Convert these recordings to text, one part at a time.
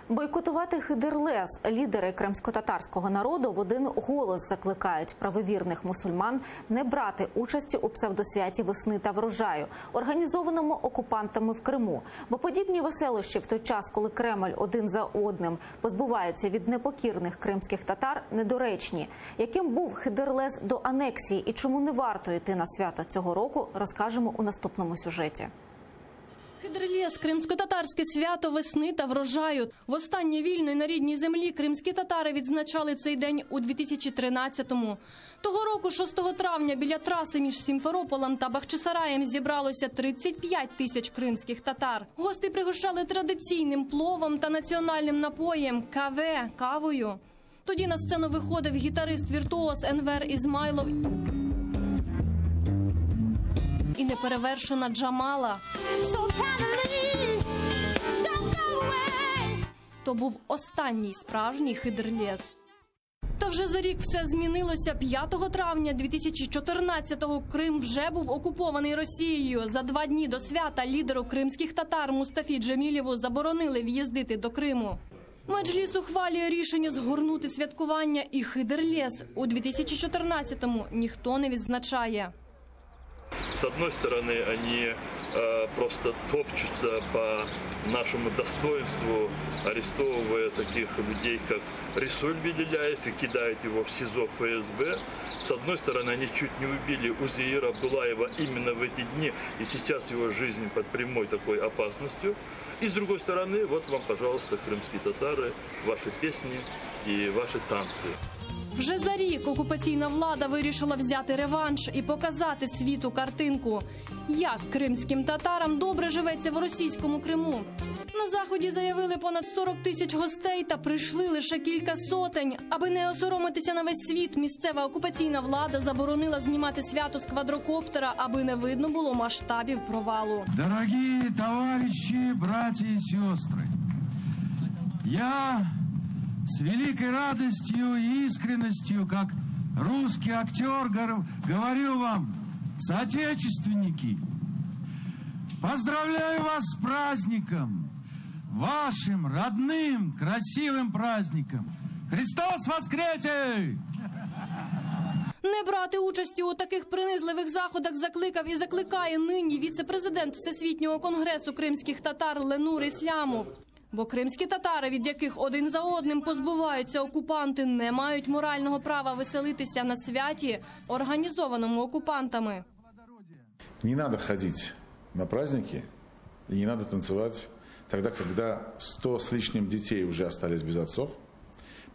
Бойкотувати Хидерлез лідери кримськотатарського народу в один голос закликають правовірних мусульман не брати участі у псевдосвяті весни та врожаю, організованому окупантами в Криму. Бо подібні веселощі в той час, коли Кремль один за одним позбувається від непокірних кримських татар, недоречні. Яким був Хидерлез до анексії і чому не варто йти на свято цього року, розкажемо у наступному сюжеті. Хидерлез – кримсько-татарське свято весни та врожаю. Востаннє вільної на рідній землі кримські татари відзначали цей день у 2013-му. Того року, 6 травня, біля траси між Сімферополем та Бахчисараєм зібралося 35 тисяч кримських татар. Гости пригощали традиційним пловом та національним напоєм – каве, кавою. Тоді на сцену виходив гітарист-віртуоз Енвер Ізмайлов і неперевершена Джамала. То був останній справжній Хидерлез. Та вже за рік все змінилося. 5 травня 2014-го Крим вже був окупований Росією. За 2 дні до свята лідеру кримських татар Мустафі Джемілєву заборонили в'їздити до Криму. Меджліс ухвалює рішення згорнути святкування, і Хидерлез у 2014-му ніхто не відзначає. С одной стороны, они просто топчутся по нашему достоинству, арестовывая таких людей, как Рисуль Беляев, и кидают его в СИЗО ФСБ. С одной стороны, они чуть не убили Узеира Абдулаева именно в эти дни, и сейчас его жизнь под прямой такой опасностью. И с другой стороны, вот вам, пожалуйста, крымские татары, ваши песни и ваши танцы. Вже за рік окупаційна влада вирішила взяти реванш і показати світу картинку. Як кримським татарам добре живеться в російському Криму. На Заході заявили понад 40 тисяч гостей, та прийшли лише кілька сотень. Аби не осоромитися на весь світ, місцева окупаційна влада заборонила знімати свято з квадрокоптера, аби не видно було масштабів провалу. Дорогі товариші, браті і сестри, я с великой радостью и искренностью, как русский актер, говорю вам, соотечественники, поздравляю вас с праздником, вашим родным, красивым праздником. Христос воскресе! Не брати участі у таких принизливих заходах закликав і закликає нині віце-президент Всесвітнього конгресу кримських татар Ленур Іслямов. Бо кримські татари, від яких один за одним позбуваються окупанти, не мають морального права веселитися на святі, організованому окупантами. Не надо ходить на праздники и не надо танцевать тогда, когда 100 с лишним детей уже остались без отцов.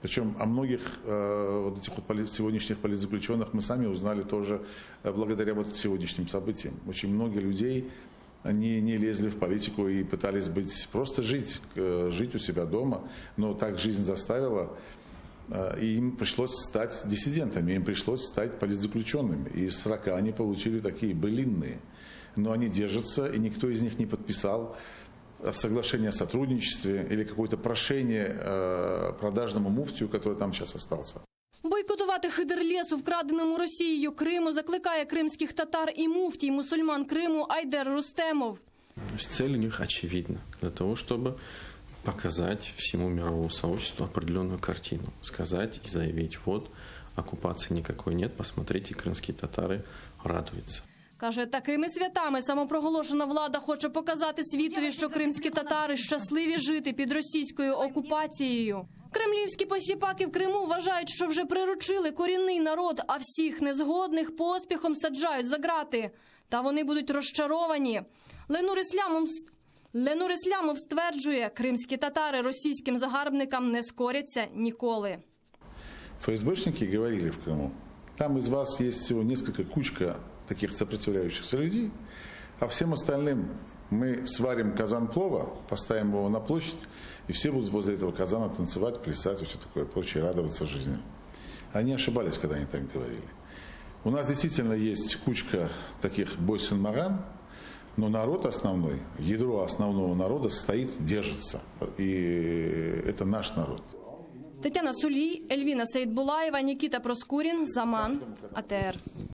Причем о многих вот этих вот сегодняшних политзаключенных мы сами узнали тоже благодаря вот сегодняшним событиям. Очень много людей, они не лезли в политику и пытались просто жить у себя дома, но так жизнь заставила, и им пришлось стать диссидентами, им пришлось стать политзаключенными. И из 40 они получили такие былинные, но они держатся, и никто из них не подписал соглашение о сотрудничестве или какое-то прошение продажному муфтию, который там сейчас остался. Бойкотувати Хидерлез у вкраденому Росією Криму закликає кримських татар і муфтій мусульман Криму Айдер Рустемов. Цель у них очевидна. Для того, чтобы показать всему мировому сообществу определенную картину. Сказать и заявить, вот, оккупации никакой нет, посмотрите, крымские татары радуются. Каже, такими святами самопроголошена влада хоче показати світові, що кримські татари щасливі жити під російською окупацією. Кремлівські посіпаки в Криму вважають, що вже приручили корінний народ, а всіх незгодних поспіхом саджають за ґрати. Та вони будуть розчаровані. Ленур Іслямов стверджує, кримські татари російським загарбникам не скоряться ніколи. ФСБшники говорили в Крыму, там из вас есть всего несколько кучка таких сопротивляющихся людей, а всем остальным мы сварим казан плова, поставим его на площадь, и все будут возле этого казана танцевать, плясать и все такое прочее, радоваться жизни. Они ошибались, когда они так говорили. У нас действительно есть кучка таких бойсен-маран, но народ основной, ядро основного народа стоит, держится. И это наш народ. Тетяна Сулій, Ельвіна Сейдбулаєва, Нікіта Проскурін, Заман, АТР.